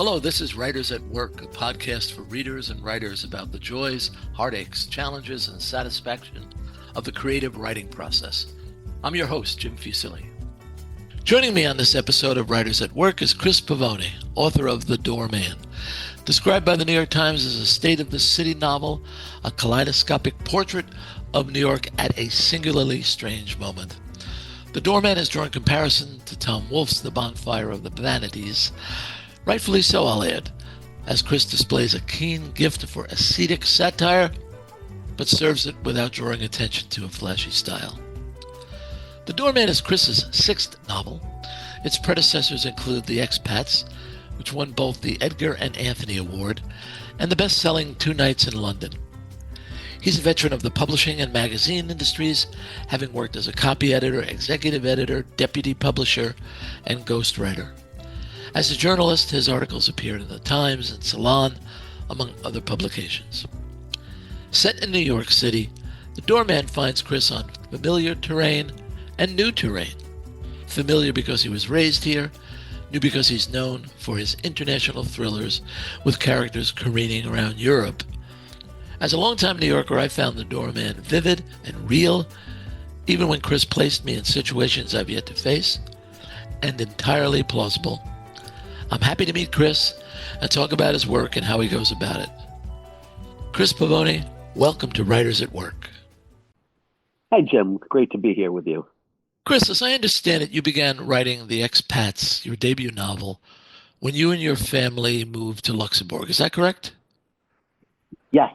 Hello, this is Writers at Work, a podcast for readers and writers about the joys, heartaches, challenges, and satisfaction of the creative writing process. I'm your host, Jim Fusilli. Joining me on this episode of Writers at Work is Chris Pavone, author of The Doorman, described by the New York Times as a state-of-the-city novel, a kaleidoscopic portrait of New York at a singularly strange moment. The Doorman has drawn comparison to Tom Wolfe's The Bonfire of the Vanities. Rightfully so, I'll add, as Chris displays a keen gift for ascetic satire, but serves it without drawing attention to a flashy style. The Doorman is Chris's sixth novel. Its predecessors include The EXPATS, which won both the Edgar and Anthony Award, and the best-selling Two Nights in London. He's a veteran of the publishing and magazine industries, having worked as a copy editor, executive editor, deputy publisher, and ghostwriter. As a journalist, his articles appeared in the Times and Salon, among other publications. Set in New York City, The Doorman finds Chris on familiar terrain and new terrain. Familiar because he was raised here, new because he's known for his international thrillers with characters careening around Europe. As a longtime New Yorker, I found The Doorman vivid and real, even when Chris placed me in situations I've yet to face, and entirely plausible. I'm happy to meet Chris and talk about his work and how he goes about it. Chris Pavone, welcome to Writers at Work. Hi, Jim. Great to be here with you. Chris, as I understand it, you began writing The EXPATS, your debut novel, when you and your family moved to Luxembourg. Is that correct? Yes.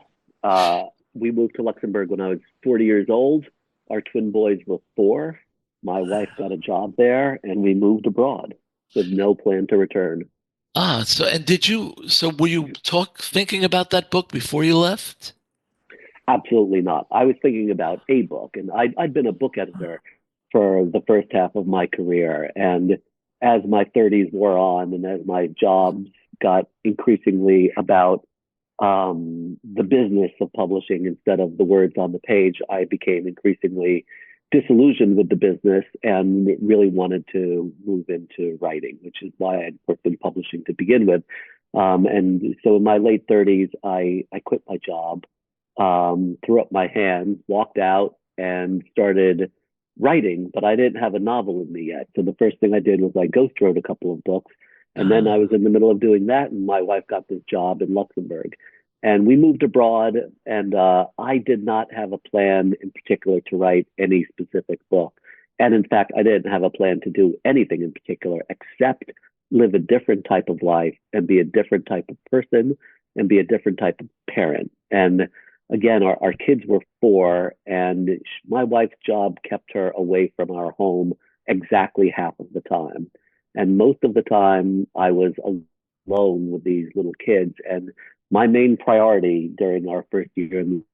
We moved to Luxembourg when I was 40 years old. Our twin boys were 4. My wife got a job there, and we moved abroad with no plan to return. So were you thinking about that book before you left? Absolutely not. I was thinking about a book, and I'd been a book editor for the first half of my career. And as my 30s wore on and as my jobs got increasingly about the business of publishing instead of the words on the page, I became increasingly disillusioned with the business and really wanted to move into writing, which is why I'd worked in publishing to begin with. And so in my late 30s, I quit my job, threw up my hands, walked out, and started writing, but I didn't have a novel in me yet. So the first thing I did was I ghost wrote a couple of books. And then I was in the middle of doing that, and my wife got this job in Luxembourg. And we moved abroad, and I did not have a plan in particular to write any specific book. And in fact, I didn't have a plan to do anything in particular except live a different type of life and be a different type of person and be a different type of parent. And again, our kids were 4, and my wife's job kept her away from our home exactly half of the time. And most of the time, I was alone with these little kids. And my main priority during our first year in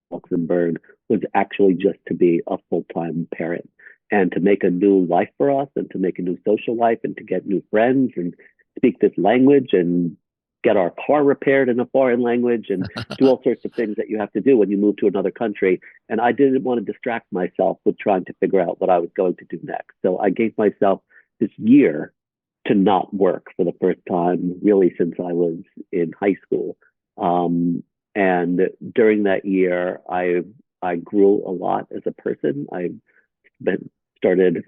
Luxembourg was actually just to be a full-time parent and to make a new life for us and to make a new social life and to get new friends and speak this language and get our car repaired in a foreign language and do all sorts of things that you have to do when you move to another country. And I didn't want to distract myself with trying to figure out what I was going to do next. So I gave myself this year to not work for the first time, really since I was in high school. And during that year, I grew a lot as a person. I started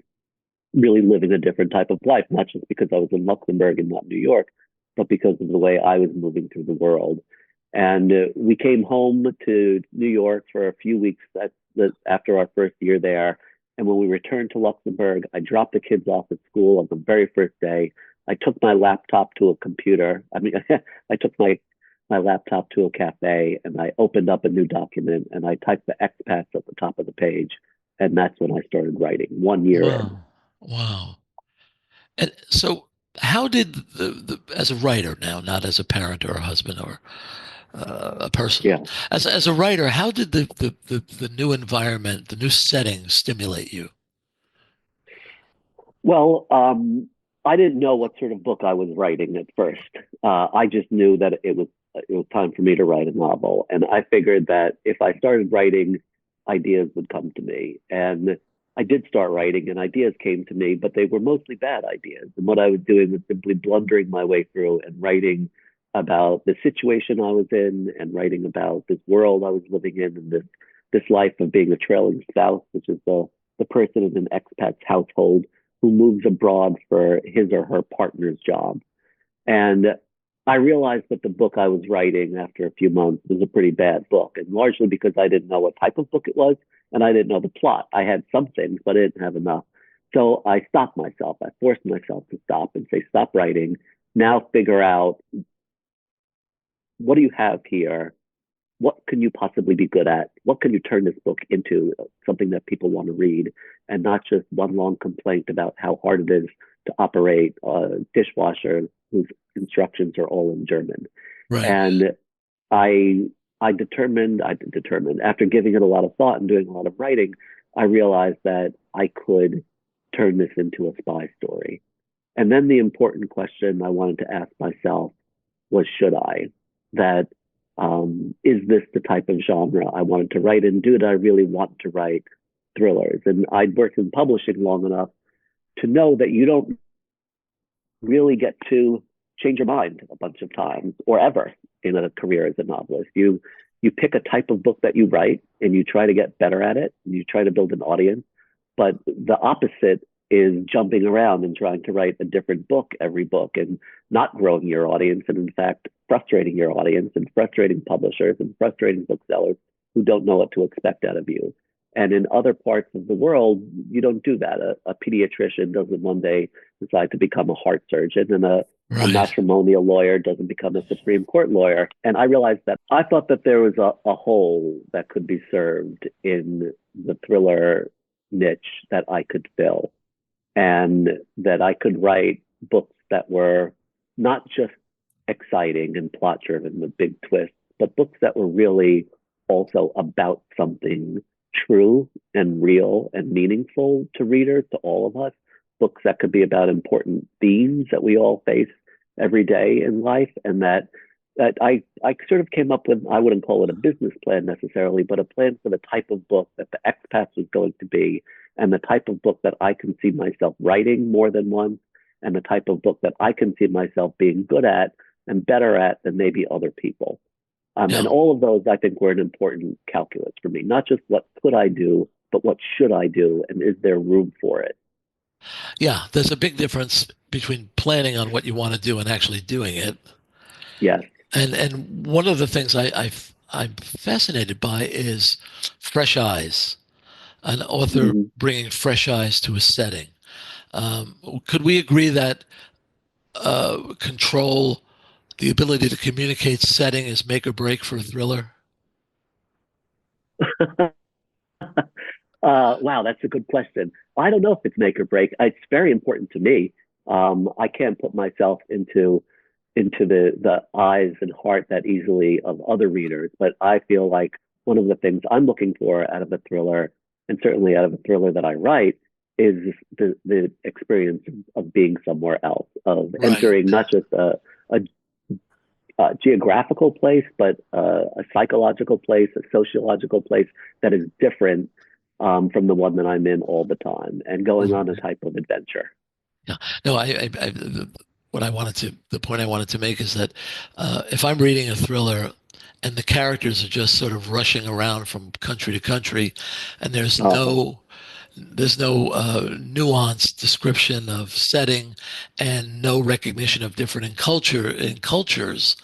really living a different type of life, not just because I was in Luxembourg and not New York, but because of the way I was moving through the world. And we came home to New York for a few weeks after our first year there. And when we returned to Luxembourg, I dropped the kids off at school on the very first day. I took my laptop to a computer. I took my laptop to a cafe, and I opened up a new document, and I typed the expats at the top of the page. And that's when I started writing 1 year in. Wow. And so how did as a writer now, not as a parent or a husband or a person, Yeah. as a writer, how did the new environment, the new setting stimulate you? Well, I didn't know what sort of book I was writing at first. I just knew that it was time for me to write a novel. And I figured that if I started writing, ideas would come to me. And I did start writing and ideas came to me, but they were mostly bad ideas. And what I was doing was simply blundering my way through and writing about the situation I was in and writing about this world I was living in and this life of being a trailing spouse, which is the person in an expat's household who moves abroad for his or her partner's job. And I realized that the book I was writing after a few months was a pretty bad book, and largely because I didn't know what type of book it was and I didn't know the plot. I had some things, but I didn't have enough. So I stopped myself. I forced myself to stop and say, stop writing. Now figure out, what do you have here? What can you possibly be good at? What can you turn this book into something that people want to read, and not just one long complaint about how hard it is to operate a dishwasher whose instructions are all in German. Right. And I I determined after giving it a lot of thought and doing a lot of writing, I realized that I could turn this into a spy story. And then the important question I wanted to ask myself was, should I? That is this the type of genre I wanted to write in? Did I really want to write thrillers? And I'd worked in publishing long enough to know that you don't really get to change your mind a bunch of times or ever in a career as a novelist. You pick a type of book that you write and you try to get better at it and you try to build an audience. But the opposite is jumping around and trying to write a different book every book and not growing your audience, and in fact frustrating your audience and frustrating publishers and frustrating booksellers who don't know what to expect out of you. And in other parts of the world, you don't do that. A pediatrician doesn't one day decide to become a heart surgeon, and a Right. matrimonial lawyer doesn't become a Supreme Court lawyer. And I realized that I thought that there was a hole that could be served in the thriller niche that I could fill, and that I could write books that were not just exciting and plot driven with big twists, but books that were really also about something true and real and meaningful to readers, to all of us. Books that could be about important themes that we all face every day in life, and that I sort of came up with, I wouldn't call it a business plan necessarily, but a plan for the type of book that the expats was going to be, and the type of book that I can see myself writing more than once, and the type of book that I can see myself being good at and better at than maybe other people. And Yeah. all of those, I think, were an important calculus for me. Not just what could I do, but what should I do, and is there room for it? Yeah. There's a big difference between planning on what you want to do and actually doing it. Yes. And one of the things I'm fascinated by is fresh eyes, an author Mhm. bringing fresh eyes to a setting. Could we agree that control, the ability to communicate setting, is make or break for a thriller? Wow, that's a good question. I don't know if it's make or break. It's very important to me. I can't put myself into the eyes and heart that easily of other readers, but I feel like one of the things I'm looking for out of a thriller, and certainly out of a thriller that I write, is the experience of being somewhere else, of Right. entering not just a geographical place, but a psychological place, a sociological place that is different from the one that I'm in all the time, and going on a type of adventure. Yeah. No, what I wanted to, the point I wanted to make is that if I'm reading a thriller and the characters are just sort of rushing around from country to country, and Uh, there's no nuanced description of setting and no recognition of different in cultures,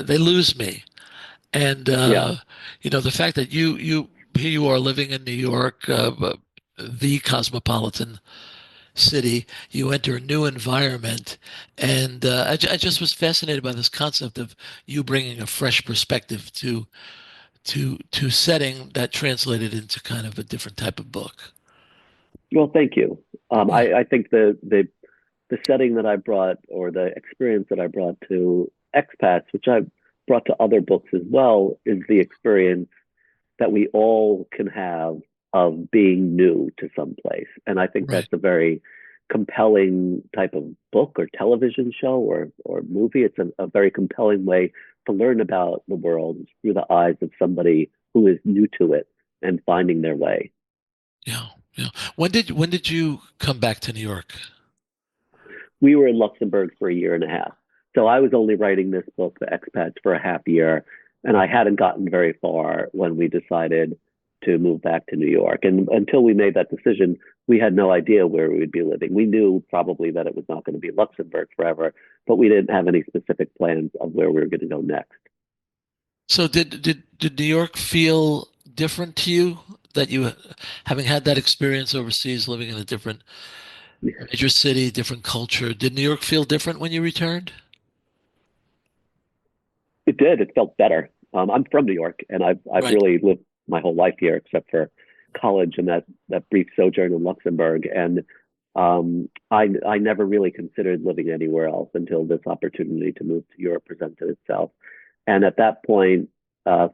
they lose me. And yeah, the fact that you here you are living in New York, the cosmopolitan city, you enter a new environment, and I just was fascinated by this concept of you bringing a fresh perspective to setting that translated into kind of a different type of book. well, thank you. Yeah. I think the setting that I brought, or the experience that I brought to expats, which I've brought to other books as well, is the experience that we all can have of being new to some place. And I think Right. that's a very compelling type of book or television show or movie. It's a very compelling way to learn about the world through the eyes of somebody who is new to it and finding their way. Yeah, yeah. When did you come back to New York? We were in Luxembourg for a year and a half. So I was only writing this book, The Expats, for a half year, and I hadn't gotten very far when we decided to move back to New York. And until we made that decision, we had no idea where we would be living. We knew probably that it was not going to be Luxembourg forever, but we didn't have any specific plans of where we were going to go next. So did New York feel different to you that you having had that experience overseas, living in a different major city, different culture? Did New York feel different when you returned? It did. It felt better. I'm from New York, and I've Right. really lived my whole life here, except for college and that brief sojourn in Luxembourg. And I never really considered living anywhere else until this opportunity to move to Europe presented itself. And at that point,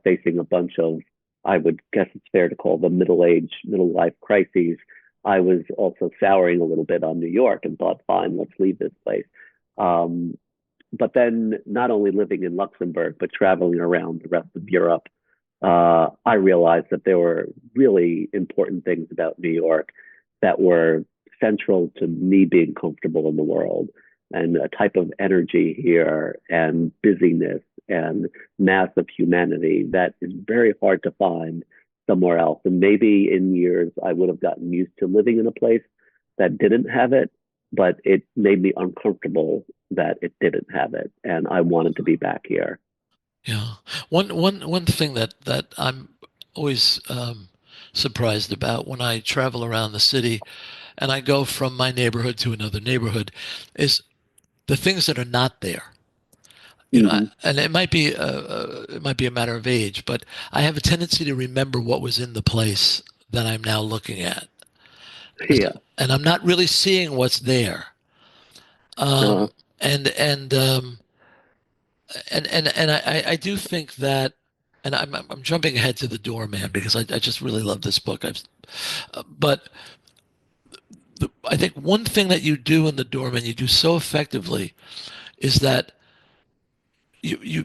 facing a bunch of, I would guess it's fair to call them middle age, middle life crises, I was also souring a little bit on New York and thought, fine, let's leave this place. Um, but then not only living in Luxembourg, but traveling around the rest of Europe, I realized that there were really important things about New York that were central to me being comfortable in the world, and a type of energy here and busyness and mass of humanity that is very hard to find somewhere else. And maybe in years I would have gotten used to living in a place that didn't have it, but it made me uncomfortable that it didn't have it. And I wanted to be back here. Yeah. One thing that I'm always surprised about when I travel around the city and I go from my neighborhood to another neighborhood is the things that are not there. Mm-hmm. And it might be a matter of age, but I have a tendency to remember what was in the place that I'm now looking at, Yeah. and I'm not really seeing what's there. Uh, Um, and and um, and I do think that, and I'm jumping ahead to the doorman because I just really love this book. But I think one thing that you do in the doorman you do so effectively is that you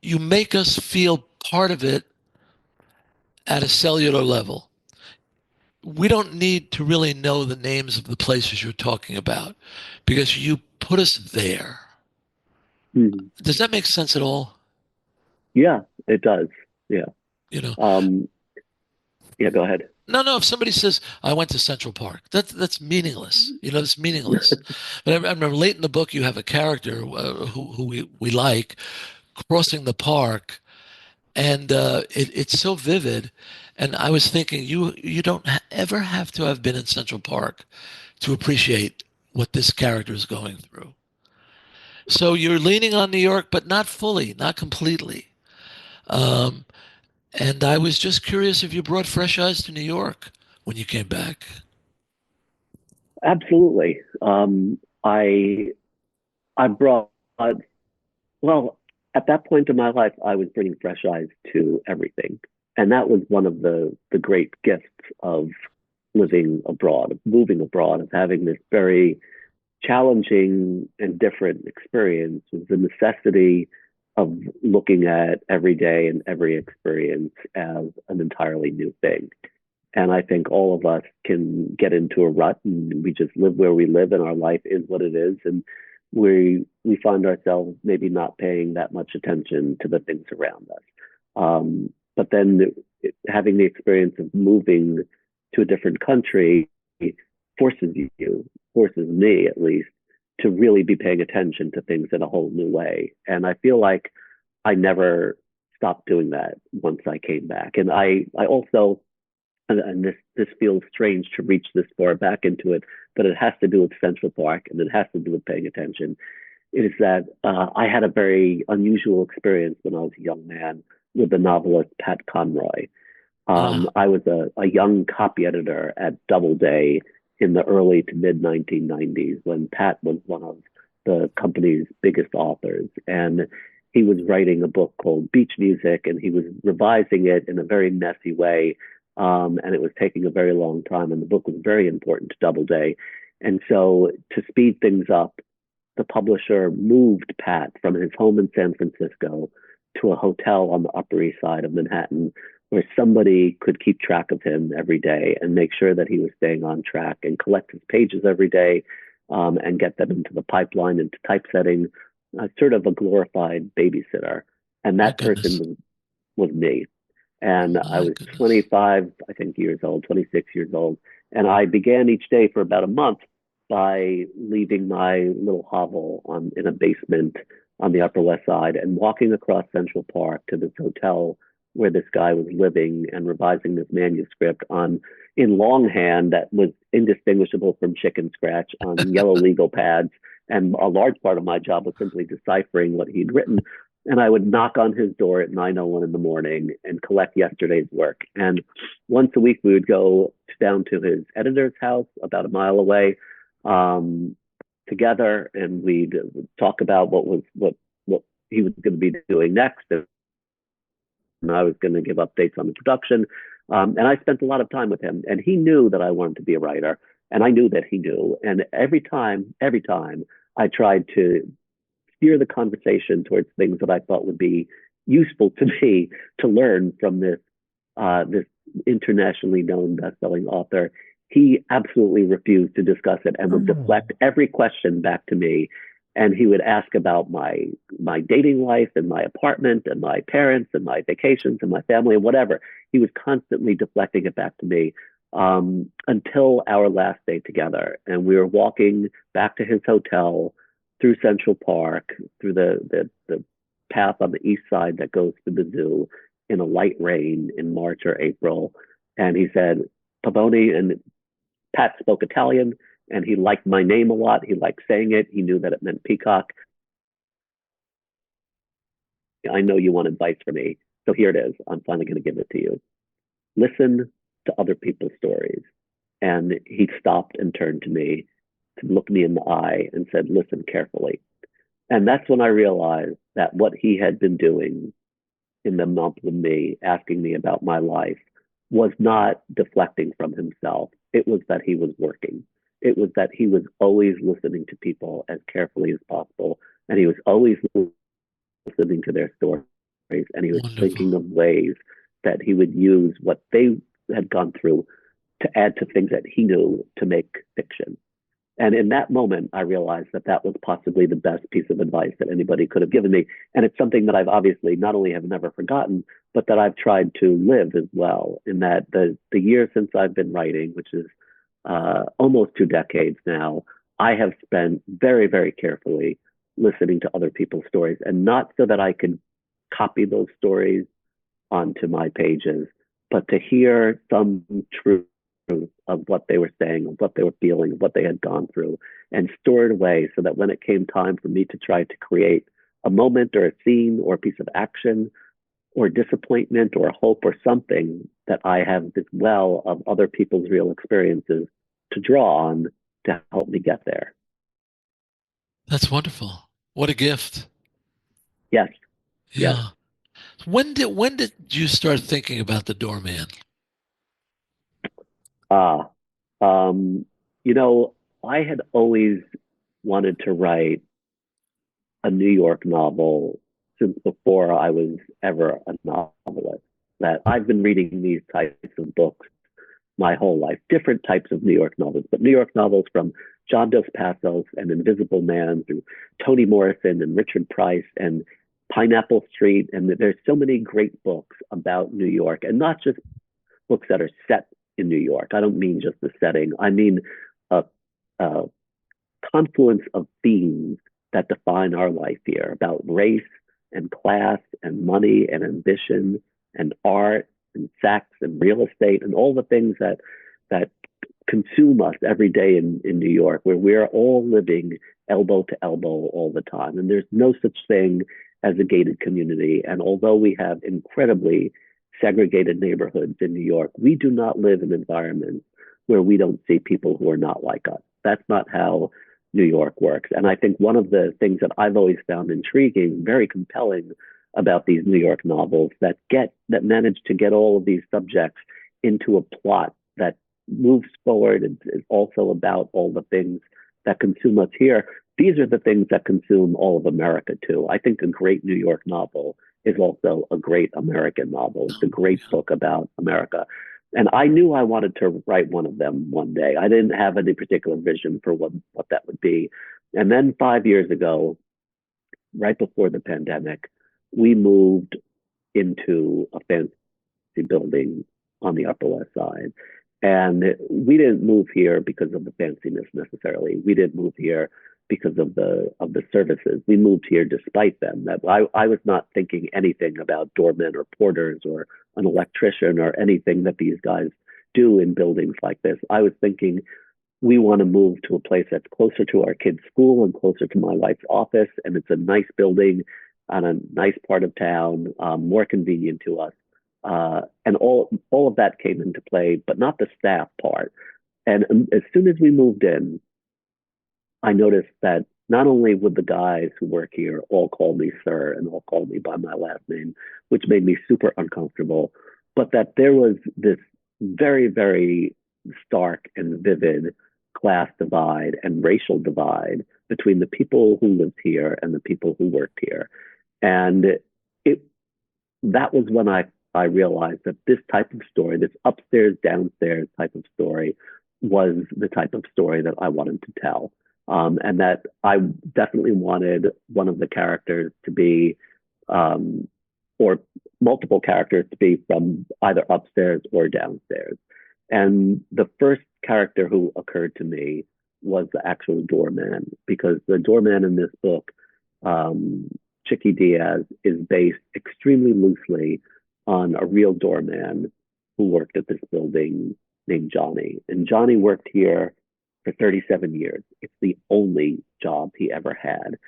you make us feel part of it at a cellular level. We don't need to really know the names of the places you're talking about because you put us there. mhm. Does that make sense at all? Yeah, it does. Yeah. You know, Um, yeah, go ahead. no, no. If somebody says I went to Central Park, that's meaningless. That's meaningless. But I remember late in the book, you have a character who we like crossing the park, and it's so vivid. And I was thinking, you don't ever have to have been in Central Park to appreciate what this character is going through. So you're leaning on New York, but not fully, not completely. Um, and I was just curious if you brought fresh eyes to New York when you came back. Absolutely. I brought, well, at that point in my life, I was bringing fresh eyes to everything. And that was one of the great gifts of living abroad, of moving abroad, of having this very challenging and different experience, was the necessity of looking at every day and every experience as an entirely new thing. And I think all of us can get into a rut and we just live where we live and our life is what it is. And we find ourselves maybe not paying that much attention to the things around us. But then having the experience of moving to a different country forces you, forces me at least, to really be paying attention to things in a whole new way. And I feel like I never stopped doing that once I came back. And I also, and this feels strange to reach this far back into it, but it has to do with Central Park and it has to do with paying attention. It is that I had a very unusual experience when I was a young man with the novelist Pat Conroy. Uh, I was a young copy editor at Doubleday in the early to mid 1990s when Pat was one of the company's biggest authors. And he was writing a book called Beach Music, and he was revising it in a very messy way. And it was taking a very long time, and the book was very important to Doubleday. And so, to speed things up, the publisher moved Pat from his home in San Francisco to a hotel on the Upper East Side of Manhattan where somebody could keep track of him every day and make sure that he was staying on track and collect his pages every day, and get them into the pipeline, into typesetting, sort of a glorified babysitter. And My that goodness. person was me. And I My was goodness. 25, I think, years old, 26 years old. And I began each day for about a month by leaving my little hovel in a basement on the Upper West Side and walking across Central Park to this hotel where this guy was living and revising this manuscript in longhand that was indistinguishable from chicken scratch on yellow legal pads. And a large part of my job was simply deciphering what he'd written. And I would knock on his door at 9:01 in the morning and collect yesterday's work. And once a week, we would go down to his editor's house about a mile away, um, together, and we'd talk about what he was going to be doing next, and I was going to give updates on the production. And I spent a lot of time with him, and he knew that I wanted to be a writer, and I knew that he knew. And every time, I tried to steer the conversation towards things that I thought would be useful to me to learn from this internationally known best-selling author. He absolutely refused to discuss it and would deflect every question back to me. And he would ask about my dating life and my apartment and my parents and my vacations and my family and whatever. He was constantly deflecting it back to me, until our last day together. And we were walking back to his hotel through Central Park, through the path on the east side that goes to the zoo in a light rain in March or April. And he said, Pavone, and Pat spoke Italian, and he liked my name a lot. He liked saying it. He knew that it meant peacock. I know you want advice from me. So here it is. I'm finally going to give it to you. Listen to other people's stories. And he stopped and turned to me to look me in the eye and said, listen carefully. And that's when I realized that what he had been doing in the month with me, asking me about my life, was not deflecting from himself. It was that he was working. It was that he was always listening to people as carefully as possible. And he was always listening to their stories. And he was Wonderful. thinking of ways that he would use what they had gone through to add to things that he knew to make fiction. And in that moment, I realized that that was possibly the best piece of advice that anybody could have given me. And it's something that I've obviously not only have never forgotten, but that I've tried to live as well. In that the year since I've been writing, which is almost 2 decades now, I have spent very, very carefully listening to other people's stories, and not so that I could copy those stories onto my pages, but to hear some truth of what they were saying, of what they were feeling, of what they had gone through, and store it away so that when it came time for me to try to create a moment or a scene or a piece of action or disappointment or hope or something, that I have this well of other people's real experiences to draw on to help me get there. That's wonderful. What a gift. Yes, yes. Yeah. When did you start thinking about the doorman? Ah, um, you know, I had always wanted to write a New York novel since before I was ever a novelist. That I've been reading these types of books my whole life, different types of New York novels, but New York novels from John Dos Passos and Invisible Man through Toni Morrison and Richard Price and Pineapple Street. And there's so many great books about New York, and not just books that are set in New York. I don't mean just the setting. I mean a, a confluence of themes that define our life here about race and class and money and ambition and art and sex and real estate and all the things that consume us every day in New York, where we're all living elbow to elbow all the time. And there's no such thing as a gated community. And although we have incredibly segregated neighborhoods in New York, we do not live in environments where we don't see people who are not like us. That's not how New York works. And I think one of the things that I've always found intriguing, very compelling about these New York novels that manage to get all of these subjects into a plot that moves forward and is also about all the things that consume us here. These are the things that consume all of America too. I think a great New York novel is also a great American novel. It's a great book about America. And I knew I wanted to write one of them one day. I didn't have any particular vision for what that would be. And then 5 years ago, right before the pandemic, we moved into a fancy building on the Upper West Side. And we didn't move here because of the fanciness necessarily. We didn't move here because of the services. We moved here despite them. That I was not thinking anything about doormen or porters or an electrician or anything that these guys do in buildings like this. I was thinking we want to move to a place that's closer to our kids' school and closer to my wife's office, and it's a nice building on a nice part of town, more convenient to us. And all of that came into play, but not the staff part. And as soon as we moved in, I noticed that not only would the guys who work here all call me sir and all call me by my last name, which made me super uncomfortable, but that there was this very, very stark and vivid class divide and racial divide between the people who lived here and the people who worked here. And it that was when I realized that this type of story, this upstairs, downstairs type of story, was the type of story that I wanted to tell. And that I definitely wanted one of the characters to be, or multiple characters to be from either upstairs or downstairs. And the first character who occurred to me was the actual doorman, because the doorman in this book, Chicky Diaz, is based extremely loosely on a real doorman who worked at this building named Johnny. And Johnny worked here for 37 years. It's the only job he ever had.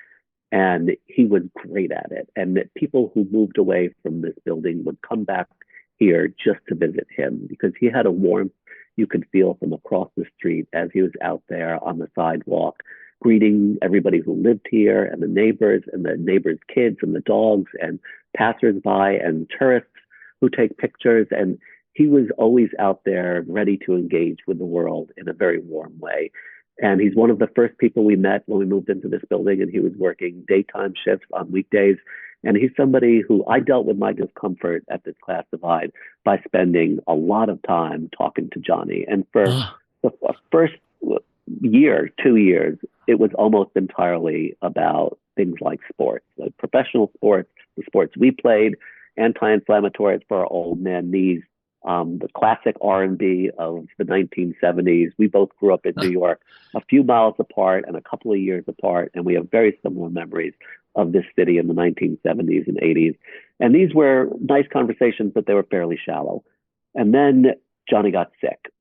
And he was great at it. And that people who moved away from this building would come back here just to visit him because he had a warmth you could feel from across the street as he was out there on the sidewalk, greeting everybody who lived here and the neighbors' kids and the dogs and passersby and tourists who take pictures. And he was always out there ready to engage with the world in a very warm way. And he's one of the first people we met when we moved into this building, and he was working daytime shifts on weekdays. And he's somebody who I dealt with my discomfort at this class divide by spending a lot of time talking to Johnny. And for the first year, 2 years, it was almost entirely about things like sports, like professional sports, the sports we played, anti-inflammatories for our old man knees, the classic R&B of the 1970s. We both grew up in New York, a few miles apart and a couple of years apart, and we have very similar memories of this city in the 1970s and 80s. And these were nice conversations, but they were fairly shallow. And then Johnny got sick,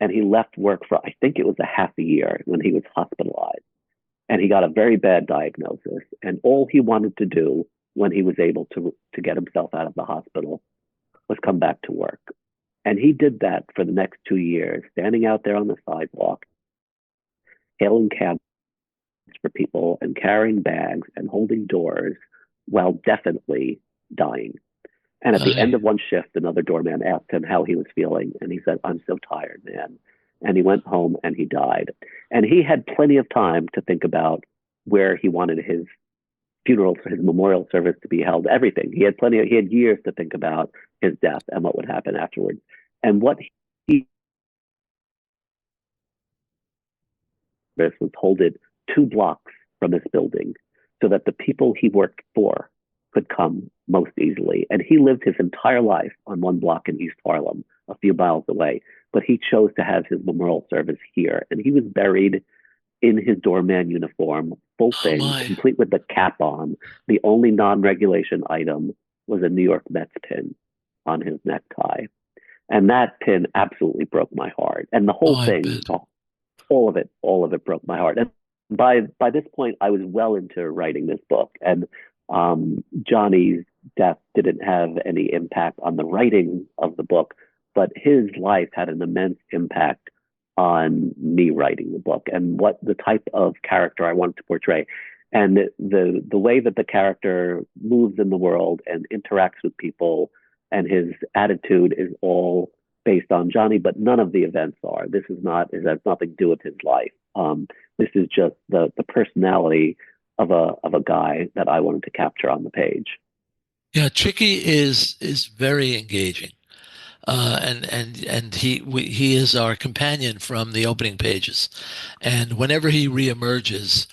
and he left work for, I think it was a half a year, when he was hospitalized. And he got a very bad diagnosis. And all he wanted to do when he was able to get himself out of the hospital was come back to work. And he did that for the next 2 years, standing out there on the sidewalk, hailing cabs for people and carrying bags and holding doors while definitely dying. And at the end of one shift, another doorman asked him how he was feeling. And he said, "I'm so tired, man." And he went home and he died. And he had plenty of time to think about where he wanted his funeral, his memorial service to be held, everything. He had years to think about his death and what would happen afterwards. And what he was hold it 2 blocks from this building so that the people he worked for could come most easily. And he lived his entire life on 1 block in East Harlem, a few miles away. But he chose to have his memorial service here. And he was buried in his doorman uniform, full thing, complete with the cap on. The only non-regulation item was a New York Mets pin on his necktie. And that pin absolutely broke my heart. And the whole thing, all of it broke my heart. And by this point, I was well into writing this book. And Johnny's death didn't have any impact on the writing of the book, but his life had an immense impact on me writing the book and what the type of character I wanted to portray. And the way that the character moves in the world and interacts with people and his attitude is all based on Johnny, but none of the events are. It has nothing to do with his life. This is just the personality of a guy that I wanted to capture on the page. Yeah, Chicky is very engaging. And he is our companion from the opening pages. And whenever he reemerges,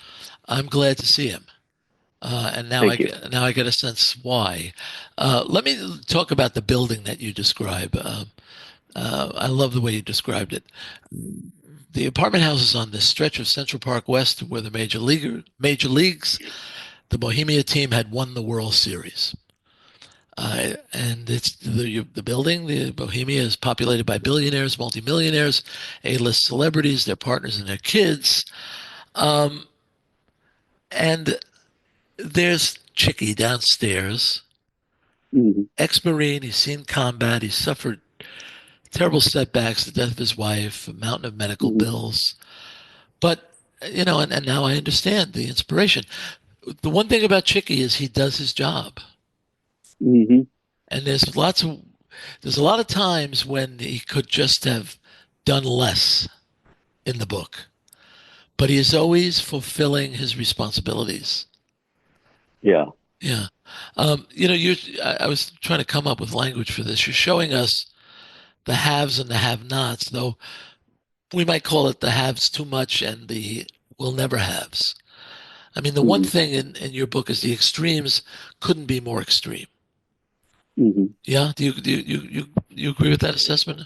I'm glad to see him. And Thank you. now I get a sense why. Let me talk about the building that you describe. I love the way you described it. The apartment houses on this stretch of Central Park West were the major leagues. The Bohemia team had won the World Series. And it's the building, the Bohemia, is populated by billionaires, multimillionaires, A-list celebrities, their partners, and their kids. Um, and there's Chicky downstairs, Hmm. ex-Marine. He's seen combat. He's suffered terrible setbacks, the death of his wife, a mountain of medical Hmm. bills. But, and now I understand the inspiration. The one thing about Chicky is he does his job. Hmm. And there's a lot of times when he could just have done less in the book, but he is always fulfilling his responsibilities. Yeah. Yeah. I was trying to come up with language for this. You're showing us the haves and the have-nots, though we might call it the haves too much and the will never haves. I mean, the one Hmm. thing in your book is the extremes couldn't be more extreme. Hmm. Yeah. Do you agree with that assessment?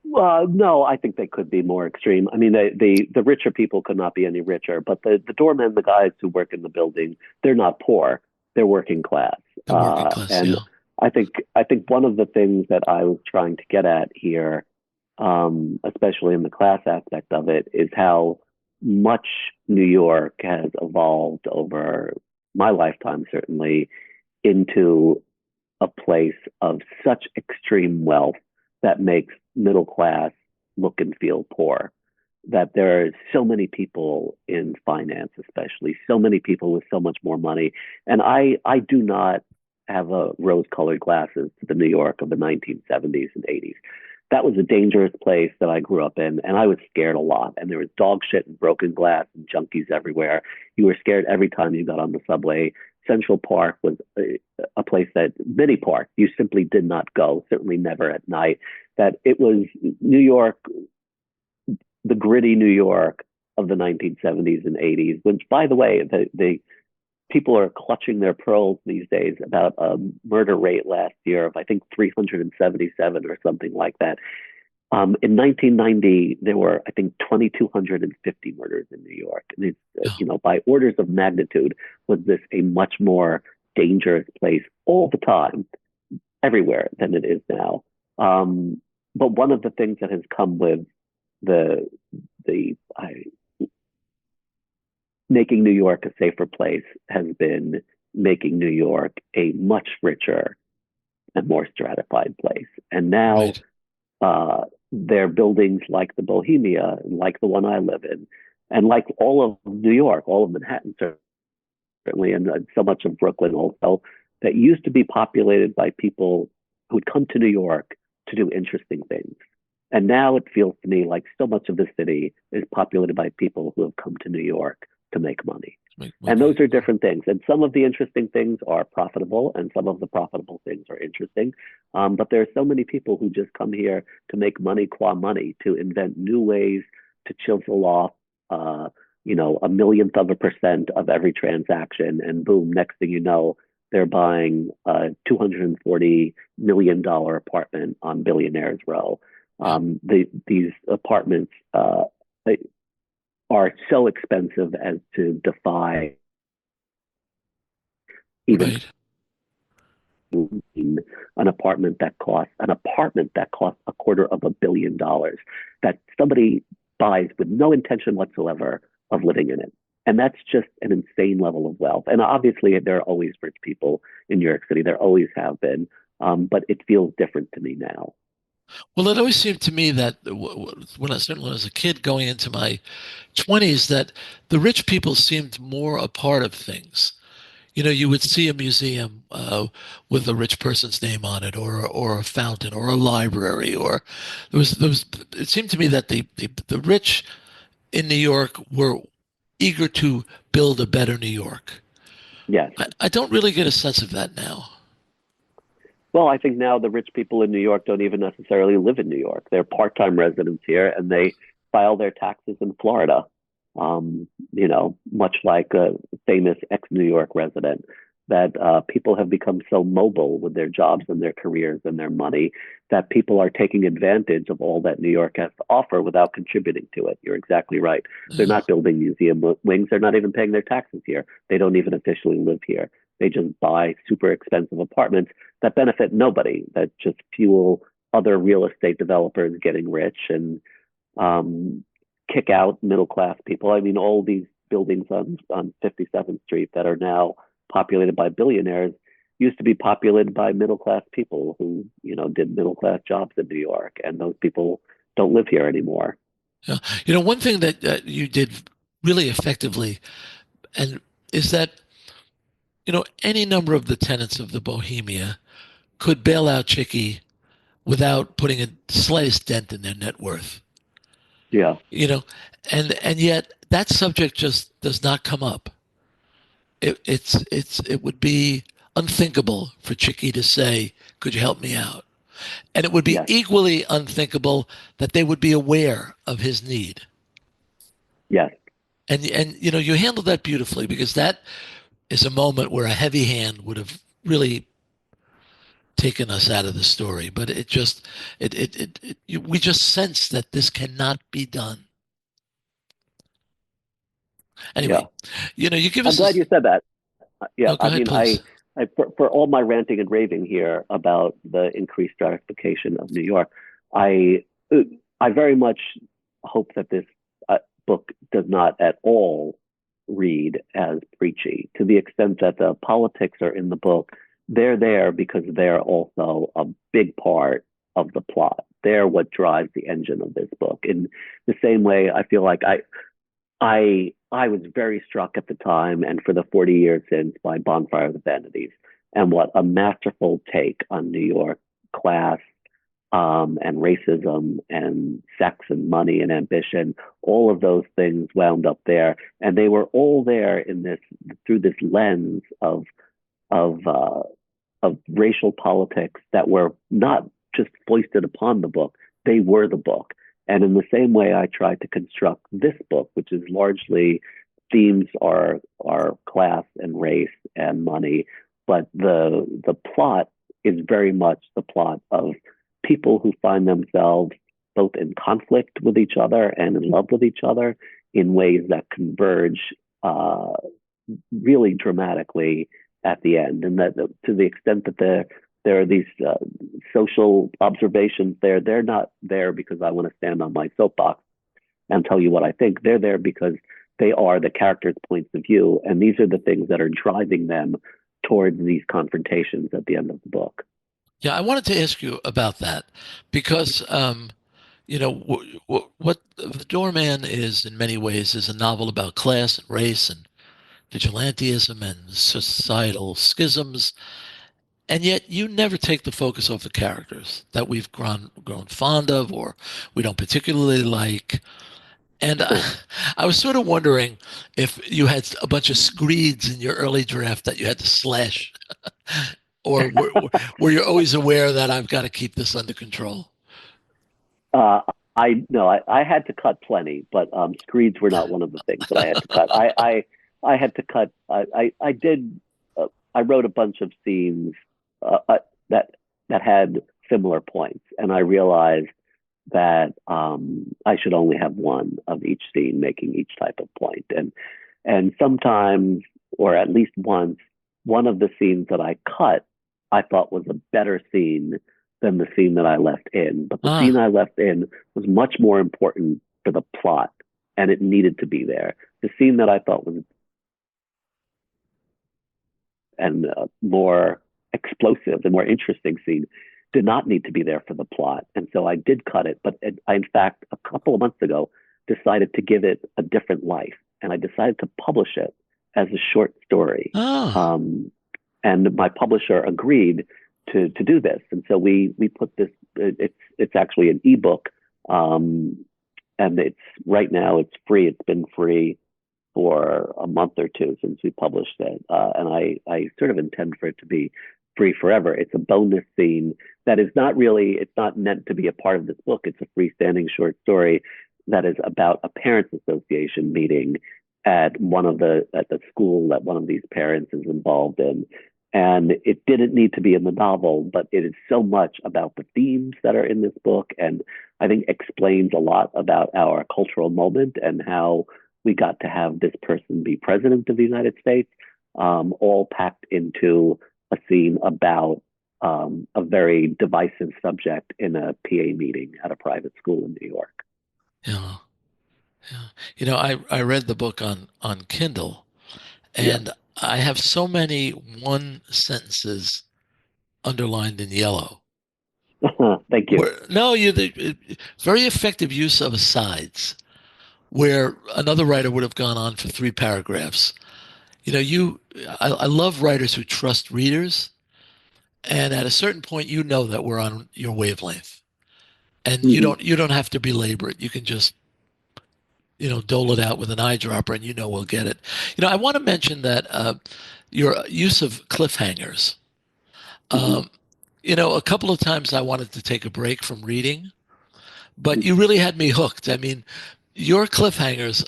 No, I think they could be more extreme. I mean, the richer people could not be any richer, but the doormen, the guys who work in the building, they're not poor. They're working class. The working class. And Yeah. I think one of the things that I was trying to get at here, especially in the class aspect of it, is how much New York has evolved over my lifetime, certainly, into a place of such extreme wealth that makes middle class look and feel poor. That there are so many people in finance, especially so many people with so much more money. And I do not have a rose-colored glasses to the New York of the 1970s and 80s. That was a dangerous place that I grew up in, and I was scared a lot. And there was dog shit and broken glass and junkies everywhere. You were scared every time you got on the subway. Central Park was a place that many parks you simply did not go, certainly never at night. That it was New York, the gritty New York of the 1970s and 80s, which, by the way, the people are clutching their pearls these days about a murder rate last year of, I think, 377 or something like that. In 1990, there were, I think, 2,250 murders in New York. And it's, Yeah. by orders of magnitude, was this a much more dangerous place all the time, everywhere than it is now. But one of the things that has come with the the making New York a safer place has been making New York a much richer and more stratified place. And now Right. uh, there are buildings like the Bohemia, like the one I live in, and like all of New York, all of Manhattan, certainly, and so much of Brooklyn also, that used to be populated by people who'd come to New York to do interesting things. And now it feels to me like so much of the city is populated by people who have come to New York to make money. And those are different things. And some of the interesting things are profitable, and some of the profitable things are interesting. But there are so many people who just come here to make money qua money, to invent new ways to chisel off, a millionth of a percent of every transaction. And boom, next thing you know, they're buying a $240 million apartment on Billionaires Row. Yeah. These apartments are so expensive as to defy even Right. an apartment that costs $250 million that somebody buys with no intention whatsoever of living in it. And that's just an insane level of wealth. And obviously, there are always rich people in New York City. There always have been. But it feels different to me now. Well, it always seemed to me that certainly when I was a kid going into my 20s, that the rich people seemed more a part of things. You would see a museum with a rich person's name on it, or a fountain, or a library, or there was. It seemed to me that the rich in New York were eager to build a better New York. Yes. I don't really get a sense of that now. Well, I think now the rich people in New York don't even necessarily live in New York. They're part-time residents here, and they file their taxes in Florida. Much like a famous ex-New York resident, that people have become so mobile with their jobs and their careers and their money that people are taking advantage of all that New York has to offer without contributing to it. You're exactly right. They're Yeah. not building museum wings. They're not even paying their taxes here. They don't even officially live here. They just buy super expensive apartments that benefit nobody, that just fuel other real estate developers getting rich and um, kick out middle class people. I mean, all these buildings on 57th Street that are now populated by billionaires used to be populated by middle class people who, did middle class jobs in New York, and those people don't live here anymore. Yeah. One thing that you did really effectively, and is that, any number of the tenants of the Bohemia could bail out Chicky without putting a slightest dent in their net worth. Yeah, You know, and yet that subject just does not come up. It would be unthinkable for Chicky to say, "Could you help me out?" And it would be yes, equally unthinkable that they would be aware of his need. yes, And you handled that beautifully, because that is a moment where a heavy hand would have really taken us out of the story. But we just sense that this cannot be done. yeah. Anyway, you give I'm us glad this. you said that. Yeah, No, go I ahead, mean, please. for all my ranting and raving here about the increased stratification of New York, I I very much hope that this book does not at all read as preachy. To the extent that the politics are in the book, they're there because they're also a big part of the plot. They're what drives the engine of this book. In the same way, I feel like I was very struck at the time and for the 40 years since by Bonfire, the Vanities, and what a masterful take on New York class and racism and sex and money and ambition. All of those things wound up there, and they were all there in this through this lens of uh, of racial politics that were not just foisted upon the book; they were the book. And in the same way, I tried to construct this book, which is largely themes are class and race and money, but the plot is very much the plot of people who find themselves both in conflict with each other and in love with each other in ways that converge uh, really dramatically at the end, and that to the extent that there are these social observations there, they're not there because I want to stand on my soapbox and tell you what I think. They're there because they are the characters' points of view, and these are the things that are driving them towards these confrontations at the end of the book. Yeah, I wanted to ask you about that, because what the Doorman is in many ways is a novel about class and race and vigilantism and societal schisms, and yet you never take the focus off the characters that we've grown fond of, or we don't particularly like. And I was sort of wondering if you had a bunch of screeds in your early draft that you had to slash, or were you always aware that I've got to keep this under control? Uh, I no, I had to cut plenty, but screeds were not one of the things that I had to cut. I had to cut. I did. I wrote a bunch of scenes that had similar points, and I realized that I should only have one of each scene making each type of point, and sometimes, or at least once, one of the scenes that I cut, I thought was a better scene than the scene that I left in. But the scene Ah, I left in was much more important for the plot, and it needed to be there. The scene that I thought was and more explosive and more interesting scene did not need to be there for the plot, and so I did cut it. But I, in fact, a couple of months ago, decided to give it a different life, and I decided to publish it as a short story. ah, Um, and my publisher agreed to do this, and so we put this. It's actually an ebook, and it's right now it's free. It's been free for a month or two since we published it, and I sort of intend for it to be free forever. It's a bonus scene that is not really, it's not meant to be a part of this book. It's a freestanding short story that is about a parents association meeting at the school that one of these parents is involved in. And it didn't need to be in the novel, but it is so much about the themes that are in this book, and I think explains a lot about our cultural moment and how we got to have this person be president of the United States, all packed into a scene about a very divisive subject in a PA meeting at a private school in New York. Yeah. Yeah. I read the book on Kindle, Yeah. and I have so many one sentences underlined in yellow. Thank you. No, very effective use of asides, where another writer would have gone on for 3 paragraphs. I love writers who trust readers, and at a certain point, that we're on your wavelength, and Hmm. you don't have to belabor it. You can just dole it out with an eyedropper, and we'll get it. I want to mention that your use of cliffhangers. Hmm. Um, a couple of times I wanted to take a break from reading, but you really had me hooked. I mean, your cliffhangers,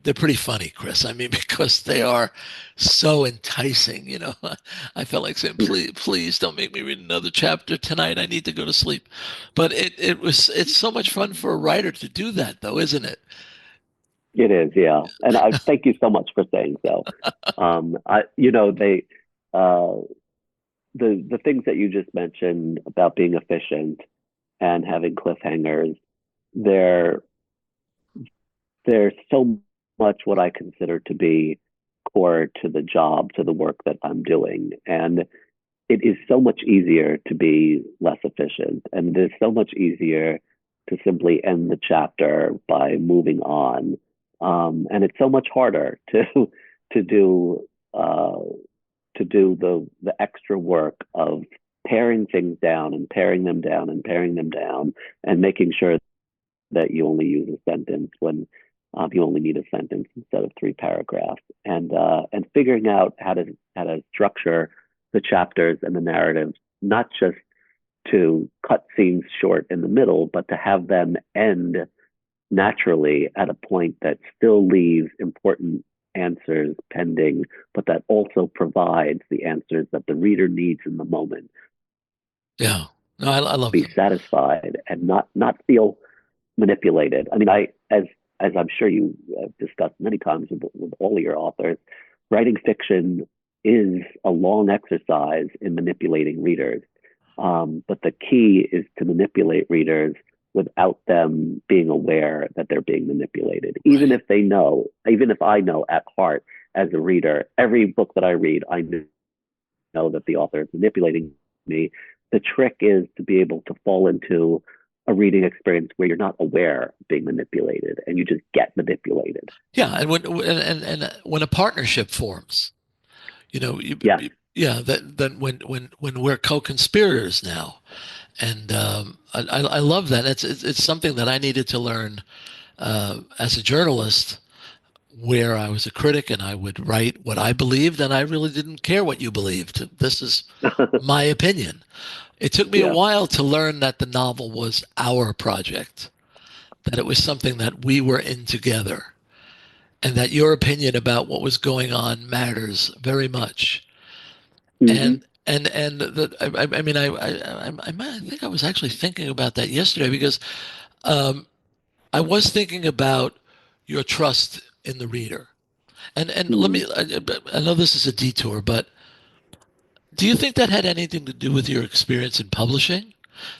they're pretty funny, Chris. I mean, because they are so enticing. I felt like saying, please don't make me read another chapter tonight. I need to go to sleep. But it's so much fun for a writer to do that, though, isn't it? It is, yeah. And I thank you so much for saying so. They, uh, the things that you just mentioned about being efficient and having cliffhangers, they're they're so much what I consider to be core to the job, to the work that I'm doing. And it is so much easier to be less efficient. And it is so much easier to simply end the chapter by moving on. And it's so much harder to do uh, to do the extra work of paring things down and paring them down and paring them down and making sure that you only use a sentence when you only need a sentence instead of 3 paragraphs, and figuring out how to structure the chapters and the narratives, not just to cut scenes short in the middle, but to have them end naturally at a point that still leaves important answers pending, but that also provides the answers that the reader needs in the moment, Yeah. No, I love be them. satisfied and not feel manipulated. I mean, as I'm sure you have discussed many times with all of your authors, writing fiction is a long exercise in manipulating readers. But the key is to manipulate readers without them being aware that they're being manipulated. Even Right. if they know, even if I know at heart as a reader, every book that I read, I know that the author is manipulating me. The trick is to be able to fall into a reading experience where you're not aware of being manipulated and you just get manipulated. Yeah, and when a partnership forms, Yes. yeah, that then when we're co-conspirators now, and I love that. It's something that I needed to learn as a journalist, where I was a critic and I would write what I believed, and I really didn't care what you believed. This is my opinion. It took me a Yeah. while to learn that the novel was our project, that it was something that we were in together, and that your opinion about what was going on matters very much. Hmm. And I mean, I think I was actually thinking about that yesterday, because um, I was thinking about your trust in the reader. And let Hmm. me, I know this is a detour, but do you think that had anything to do with your experience in publishing?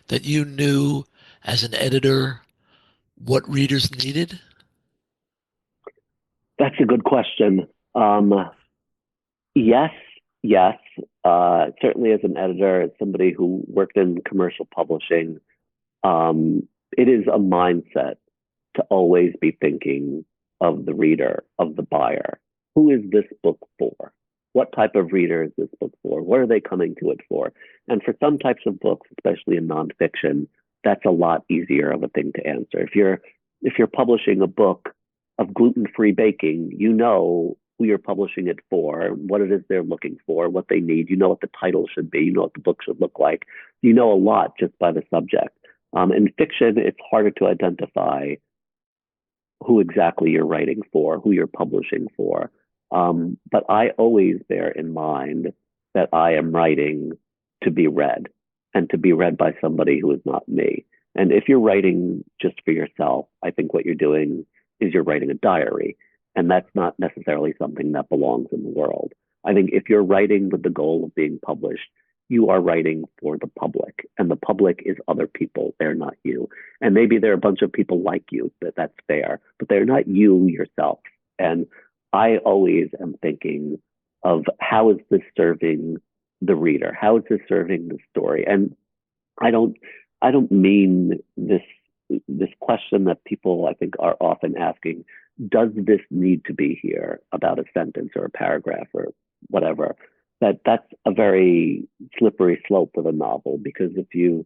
That you knew as an editor what readers needed? That's a good question. Yes, yes. Certainly, as an editor, as somebody who worked in commercial publishing, it is a mindset to always be thinking of the reader, of the buyer. Who is this book for? What type of reader is this book for? What are they coming to it for? And for some types of books, especially in nonfiction, that's a lot easier of a thing to answer. If you're publishing a book of gluten-free baking, you know who you're publishing it for, what it is they're looking for, what they need. You know what the title should be. You know what the book should look like. You know a lot just by the subject. In fiction, it's harder to identify who exactly you're writing for, who you're publishing for. But I always bear in mind that I am writing to be read and to be read by somebody who is not me. And if you're writing just for yourself, I think what you're doing is you're writing a diary. And that's not necessarily something that belongs in the world. I think if you're writing with the goal of being published, you are writing for the public, and the public is other people. They're not you. And maybe there are a bunch of people like you, that's fair, but they're not you yourself. And I always am thinking of how is this serving the reader? How is this serving the story? And I don't mean this question that people I think are often asking, does this need to be here about a sentence or a paragraph or whatever? That's a very slippery slope with a novel, because if you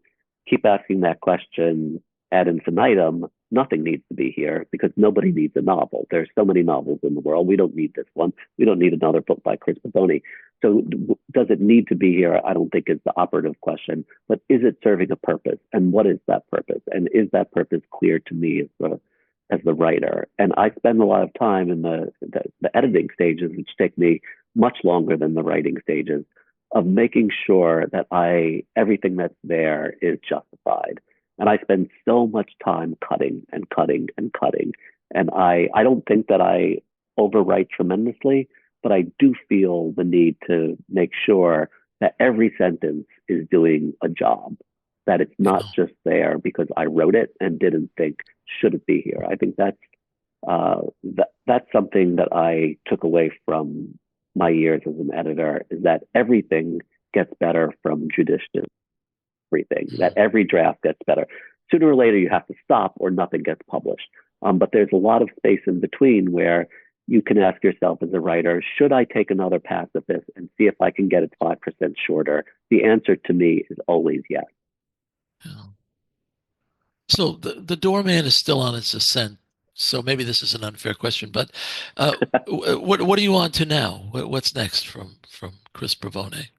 keep asking that question ad infinitum, nothing needs to be here because nobody needs a novel. There's so many novels in the world. We don't need this one. We don't need another book by Chris Pavone. So does it need to be here? I don't think is the operative question, but is it serving a purpose? And what is that purpose? And is that purpose clear to me as the writer? And I spend a lot of time in the editing stages, which take me much longer than the writing stages, of making sure that everything that's there is justified. And I spend so much time cutting and cutting and cutting. And I don't think that I overwrite tremendously, but I do feel the need to make sure that every sentence is doing a job, that it's not just there because I wrote it and didn't think, should it be here? I think that's something that I took away from my years as an editor, is that everything gets better from judicious everything, that every draft gets better. Sooner or later, you have to stop or nothing gets published. But there's a lot of space in between where you can ask yourself as a writer, should I take another pass at this and see if I can get it 5% shorter? The answer to me is always yes. Yeah. So the doorman is still on its ascent. So maybe this is an unfair question, but what are you on to now? What's next from Chris Pavone?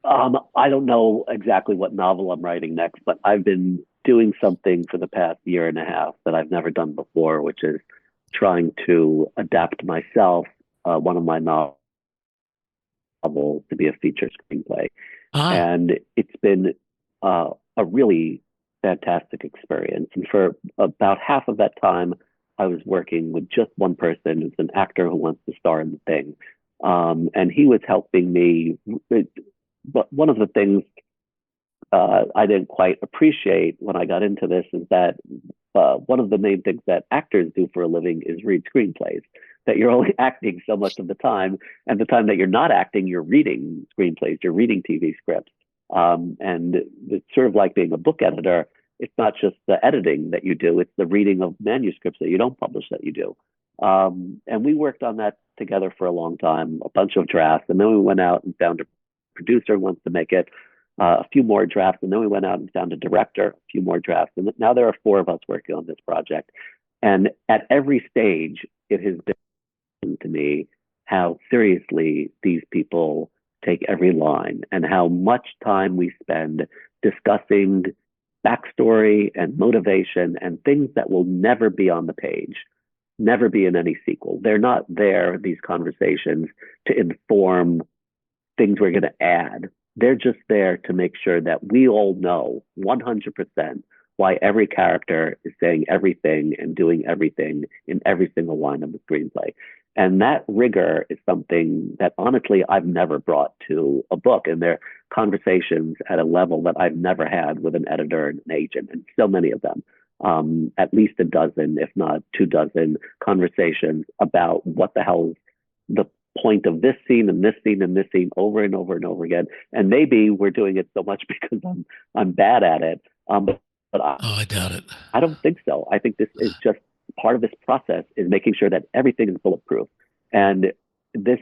I don't know exactly what novel I'm writing next, but I've been doing something for the past year and a half that I've never done before, which is trying to adapt myself, one of my novels, to be a feature screenplay. And it's been a really fantastic experience. And for about half of that time, I was working with just one person who's an actor who wants to star in the thing. And he was helping me. But one of the things I didn't quite appreciate when I got into this is that one of the main things that actors do for a living is read screenplays, that you're only acting so much of the time. And the time that you're not acting, you're reading screenplays, you're reading TV scripts. And it's sort of like being a book editor. It's not just the editing that you do, it's the reading of manuscripts that you don't publish that you do. And we worked on that together for a long time, a bunch of drafts. And then we went out and found a producer who wants to make it, a few more drafts. And then we went out and found a director, a few more drafts. And now there are 4 of us working on this project. And at every stage, it has been to me how seriously these people take every line and how much time we spend discussing backstory and motivation and things that will never be on the page, never be in any sequel. They're not there, these conversations, to inform things we're going to add. They're just there to make sure that we all know 100% why every character is saying everything and doing everything in every single line of the screenplay. And that rigor is something that honestly I've never brought to a book. And they're conversations at a level that I've never had with an editor and an agent, and so many of them, at least a dozen, if not 24 conversations about what the hell is the point of this scene and this scene and this scene over and over and over again. And maybe we're doing it so much because I'm bad at it. But I doubt it. I don't think so. I think this is just part of this process, is making sure that everything is bulletproof. And this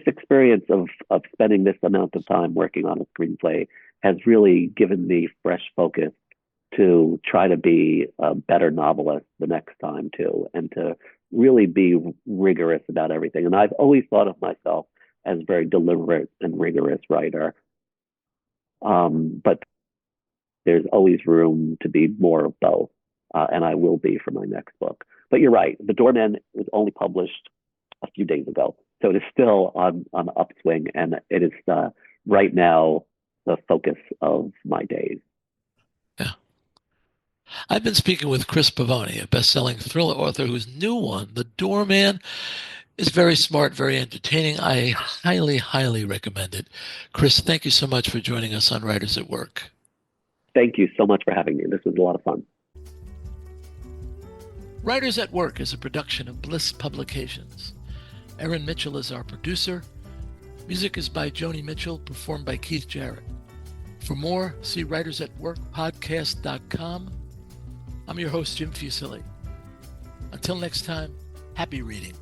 experience of spending this amount of time working on a screenplay has really given me fresh focus to try to be a better novelist the next time too, and to really be rigorous about everything. And I've always thought of myself as a very deliberate and rigorous writer. But there's always room to be more of both. And I will be for my next book. But you're right. The Doorman was only published a few days ago. So it is still on the upswing. And it is right now the focus of my days. Yeah. I've been speaking with Chris Pavone, a best-selling thriller author whose new one, The Doorman, is very smart, very entertaining. I highly, highly recommend it. Chris, thank you so much for joining us on Writers at Work. Thank you so much for having me. This was a lot of fun. Writers at Work is a production of Bliss Publications. Erin Mitchell is our producer. Music is by Joni Mitchell, performed by Keith Jarrett. For more, see writersatworkpodcast.com. I'm your host, Jim Fusilli. Until next time, happy reading.